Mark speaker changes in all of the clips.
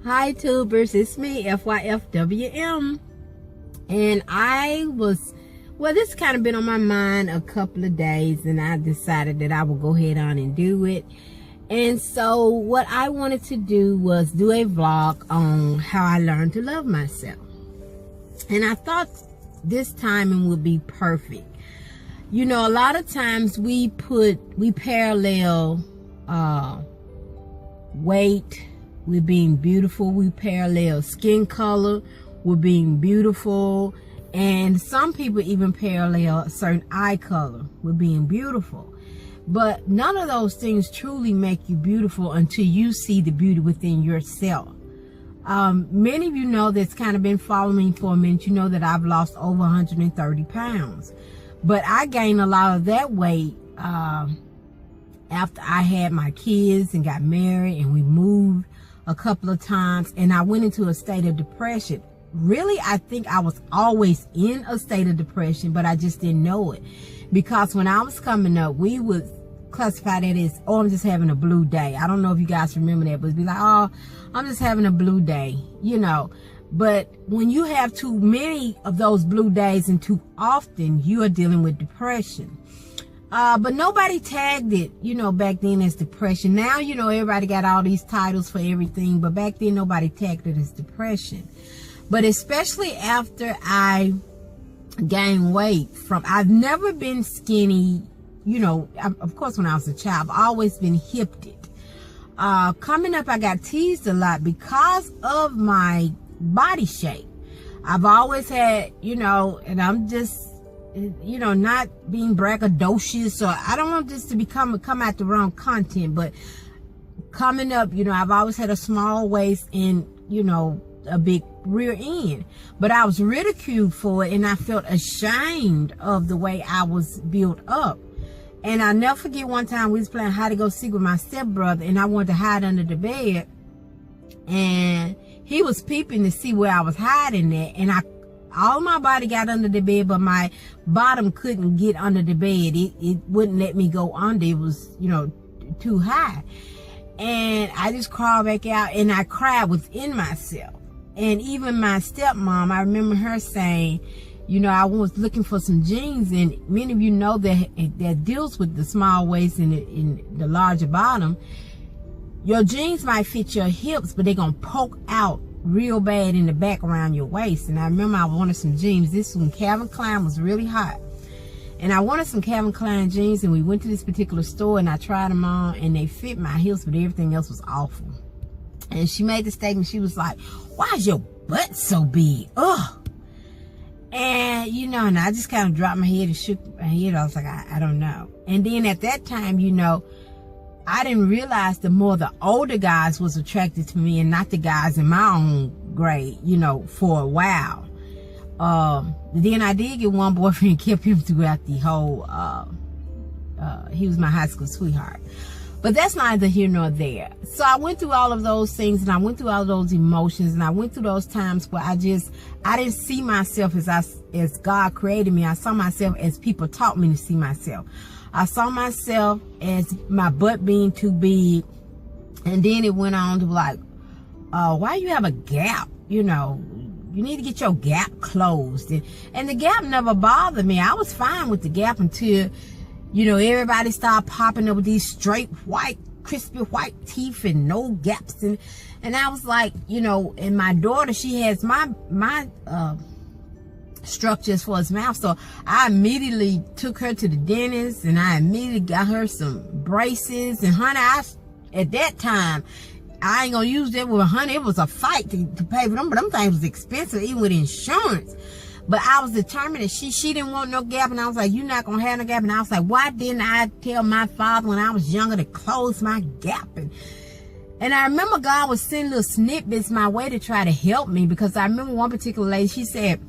Speaker 1: Hi tubers, it's me, FYFWM. And this kind of been on my mind a couple of days, and I decided that I would go ahead on and do it. And so what I wanted to do was do a vlog on how I learned to love myself. And I thought this timing would be perfect. You know, a lot of times we parallel weight with being beautiful. We parallel skin color with being beautiful. And some people even parallel a certain eye color with being beautiful. But none of those things truly make you beautiful until you see the beauty within yourself. Many of you know that's kind of been following me for a minute. You know that I've lost over 130 pounds. But I gained a lot of that weight after I had my kids and got married, and we moved a couple of times, and I went into a state of depression. Really, I think I was always in a state of depression, but I just didn't know it. Because when I was coming up, we would classify that as, oh, I'm just having a blue day. I don't know if you guys remember that, but it'd be like, oh, I'm just having a blue day, you know. But when you have too many of those blue days and too often, you are dealing with depression. But nobody tagged it, you know, back then as depression. Now, you know, everybody got all these titles for everything, but back then nobody tagged it as depression. But especially after I gained weight I've never been skinny, you know, of course when I was a child, I've always been hipped. Coming up, I got teased a lot because of my body shape. I've always had, you know, and I'm just, you know, not being braggadocious, or I don't want this to come out the wrong content, but coming up, you know, I've always had a small waist and, you know, a big rear end, but I was ridiculed for it, and I felt ashamed of the way I was built up. And I'll never forget one time we was playing hide and go seek with my stepbrother, and I wanted to hide under the bed, and he was peeping to see where I was hiding at, and all my body got under the bed, but my bottom couldn't get under the bed. It wouldn't let me go under. It was, you know, too high. And I just crawled back out, and I cried within myself. And even my stepmom, I remember her saying, you know, I was looking for some jeans, and many of you know that deals with the small waist and the larger bottom. Your jeans might fit your hips, but they're going to poke out real bad in the back around your waist. And I remember I wanted some jeans. This when Calvin Klein was really hot, and I wanted some Calvin Klein jeans, and we went to this particular store, and I tried them on, and they fit my hips, but everything else was awful. And she made the statement, she was like, why is your butt so big? Ugh. And you know, and I just kind of dropped my head and shook my head. I was like, I don't know. And then at that time, you know, I didn't realize the more the older guys was attracted to me, and not the guys in my own grade, you know, for a while. Then I did get one boyfriend, kept him throughout the whole, he was my high school sweetheart. But that's neither here nor there. So I went through all of those things, and I went through all of those emotions, and I went through those times where I didn't see myself as God created me. I saw myself as people taught me to see myself. I saw myself as my butt being too big. And then it went on to like, why you have a gap? You know, you need to get your gap closed. And the gap never bothered me. I was fine with the gap until, you know, everybody started popping up with these straight white, crispy white teeth and no gaps. And I was like, you know, and my daughter, she has my structure as far as mouth. So I immediately took her to the dentist, and I immediately got her some braces. And honey, at that time, I ain't gonna use that with honey. It was a fight to pay for them, but them things was expensive, even with insurance. But I was determined that she didn't want no gap, and I was like, you're not gonna have no gap. And I was like, why didn't I tell my father when I was younger to close my gap? And I remember God was sending little snippets my way to try to help me, because I remember one particular lady, she said,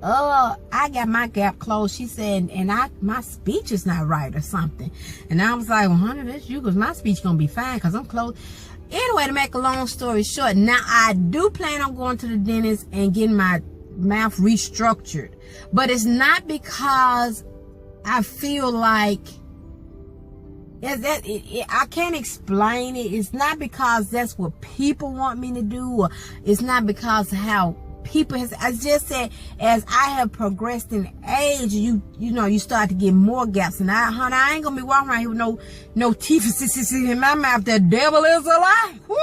Speaker 1: I got my gap closed. She said, and my speech is not right or something. And I was like, well, honey, that's you, because my speech gonna be fine, because I'm closed. Anyway, to make a long story short, now I do plan on going to the dentist and getting my mouth restructured. But it's not because I feel like I can't explain it. It's not because that's what people want me to do, or it's not because of how people has. I just said, as I have progressed in age, you know, you start to get more gaps. And I ain't gonna be walking around here with no teeth in my mouth. The devil is a lie. Woo!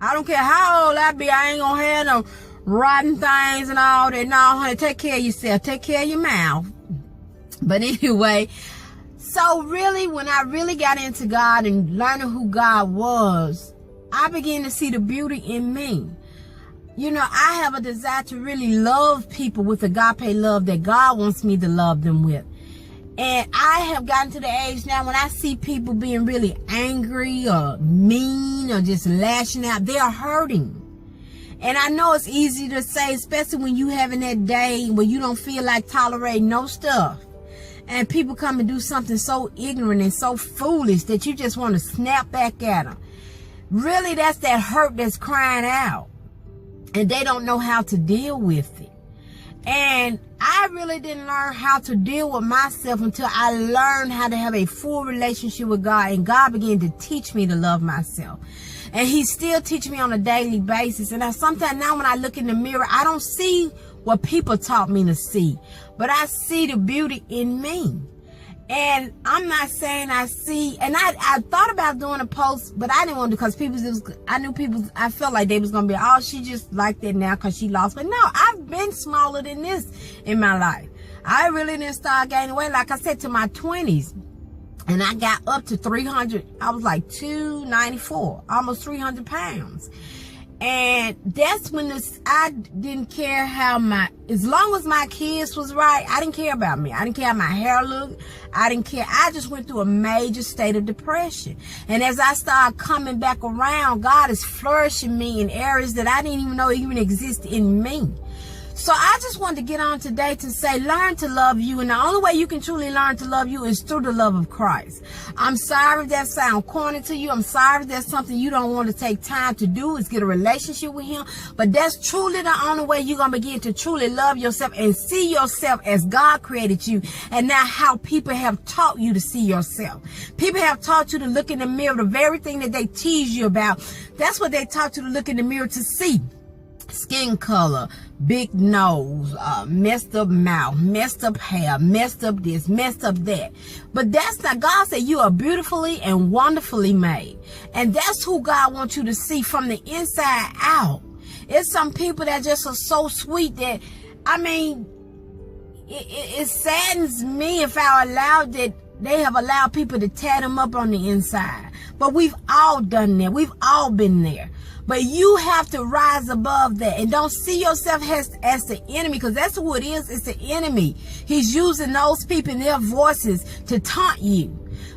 Speaker 1: I don't care how old I be. I ain't gonna have no rotten things and all that. No, honey, take care of yourself. Take care of your mouth. But anyway. So really, when I really got into God and learning who God was, I began to see the beauty in me. You know, I have a desire to really love people with agape love that God wants me to love them with. And I have gotten to the age now when I see people being really angry or mean or just lashing out, they are hurting. And I know it's easy to say, especially when you having that day where you don't feel like tolerating no stuff. And people come and do something so ignorant and so foolish that you just want to snap back at them. Really, that's that hurt that's crying out. And they don't know how to deal with it. And I really didn't learn how to deal with myself until I learned how to have a full relationship with God. And God began to teach me to love myself. And He's still teaching me on a daily basis. And sometimes now when I look in the mirror, I don't see what people taught me to see, but I see the beauty in me. And I'm not saying I see, and I thought about doing a post, but I didn't want to, because I felt like they was going to be, oh, she just like that now because she lost. But no, I've been smaller than this in my life. I really didn't start gaining weight, like I said, to my 20s. And I got up to 300. I was like 294, almost 300 pounds. And that's when I didn't care as long as my kids was right, I didn't care about me. I didn't care how my hair looked. I didn't care. I just went through a major state of depression. And as I started coming back around, God is flourishing me in areas that I didn't even know even exist in me. So I just wanted to get on today to say, learn to love you. And the only way you can truly learn to love you is through the love of Christ. I'm sorry if that sounds corny to you. I'm sorry if that's something you don't want to take time to do, is get a relationship with Him. But that's truly the only way you're going to begin to truly love yourself and see yourself as God created you, and not how people have taught you to see yourself. People have taught you to look in the mirror. The very thing that they tease you about, that's what they taught you to look in the mirror to see. Skin color, big nose, messed up mouth, messed up hair, messed up this, messed up that. But that's not, God said you are beautifully and wonderfully made. And that's who God wants you to see from the inside out. It's some people that just are so sweet that, I mean, it saddens me if I allowed that they have allowed people to tear them up on the inside. But we've all done that. We've all been there. But you have to rise above that, and don't see yourself as the enemy, because that's who it is. It's the enemy. He's using those people and their voices to taunt you.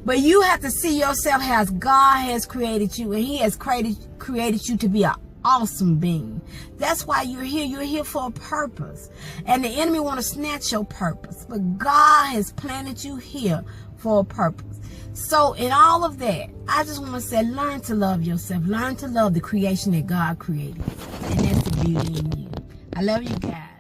Speaker 1: But you have to see yourself as God has created you, and He has created you to be an awesome being. That's why you're here. You're here for a purpose. And the enemy want to snatch your purpose. But God has planted you here for a purpose. So in all of that, I just want to say, learn to love yourself. Learn to love the creation that God created. And that's the beauty in you. I love you guys.